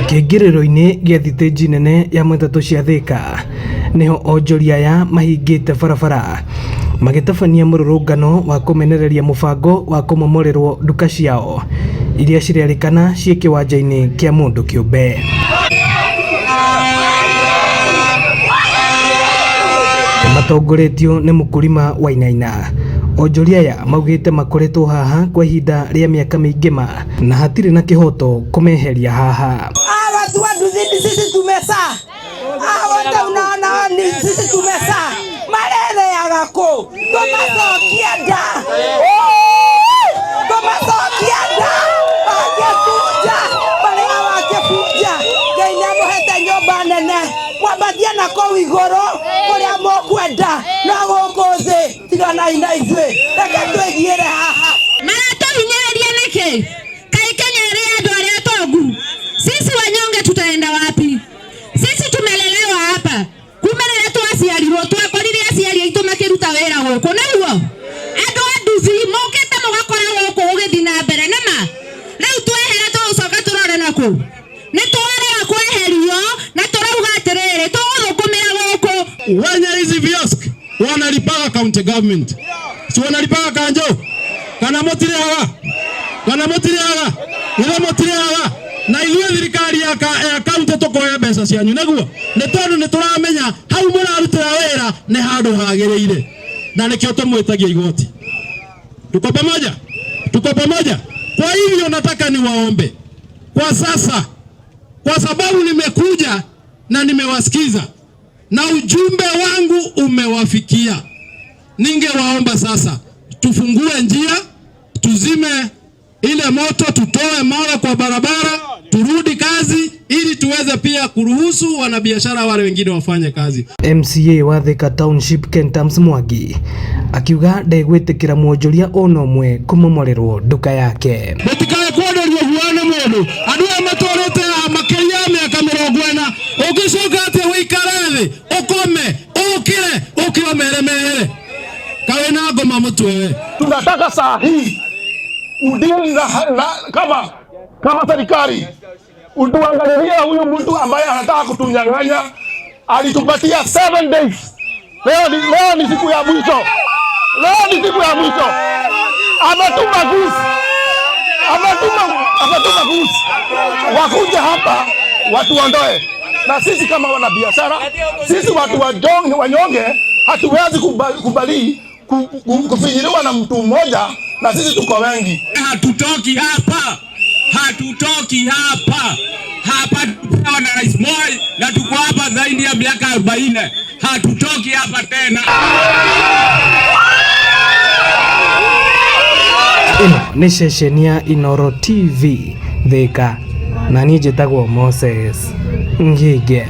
Kĩngĩrĩro-inĩ gĩa thitĩnji nene ya matatũ cia Thika niho onjoria aya mahingĩte barabara magĩtabania mũrũrũngano wa kũmenereria mũbango wa kũmomorerwo nduka ciao iria cirerĩkana ciĩ kĩwanja-inĩ kĩa mũndũ kĩũmbe. Matongoretio nĩ mũkũrima Wainaina. Onjoria aya maugĩte makoretwo haha kwa ihinda rĩa mĩaka mĩingĩ na hatirĩ na kĩhoto kũmeheria haha. Watu wa Nduthi sisi tumesa. Wote unaona ni sisi tumesa. Marere ya gako. Tumasokia da. Tumasokia da. Wakefuja. Bale wakefuja. Kenya muhete nyoba nene. Wabadia na kwa wigoro. Kuria mokwenda. Na wokoze. Tiga na inaizwe. Eke tuegiere haha. Marato hinyeria neke. Kaikenya ado aria togu. Sisi wanyonge tutaenda wapi? Sisi tumelelewa hapa. Kumelele tu asiarirwo twakorire asiari aitu makiruta wera guku naguo. Andu a Nduthi mokete mugakora guku ugithi na mbere nema. Riu twehera tucoka turore naku. Ni twarega kweherio na turauga atiriri tuguthukumira guku. Wenye hizi viosk wanalipaga county government. Si wanalipaga kanjo? Kana mutiriaga? Kana mutiriaga? Ile mutiriaga? Na ithuĩ thirikari ya kaunti tukoya mbeca cianyu naguo nĩ tondũ nĩ tũramenya hau mũrarutĩra wĩra nĩ handũ hagĩrĩire na nĩkĩo tũmwĩtagia igoti. Tuko pamoja? Tuko pamoja? Kwa hivyo nataka niwaombe kwa sasa, kwa sababu nimekuja na nimewasikiza na ujumbe wangu umewafikia, ningewaomba sasa tufungue njia, tuzime ile moto, tutoe mawe kwa barabara, turudi kazi ili tuweze pia kuruhusu wanabiashara wale wengine wafanye kazi. MCA wa Thika Township Kentams Mwangi akiuga ndegwĩtĩkĩra mwonjoria ona ũmwe kũmomorerwo nduka yake. Mũtikae kwenderio huana mũndũ andũ aya matwarĩte makĩria ya mĩaka 40 ũgĩcoka atĩ ũikare thĩ ũkome ũkĩre mere kawe na ngoma mũtwe. Tunataka saa hii udili kama serikali utuangalilia huyu mtu ambaye anataka kutunyang'anya. Alitupatia 7 days. Leo ni siku ya mwisho. Ametuma gusi wakuja hapa watuondoe, na sisi kama wanabiashara, sisi watu wanyonge hatuwezi kubali kufinyiliwa na mtu mmoja, na sisi tuko wengi. Hatutoki hapa tupewa na Rais Moi na tuko hapa zaidi ya miaka 40. Hatutoki hapa tena. Ino ni ceceni ya Inooro TV Thika na niĩ njĩtagwo Moses Ngige.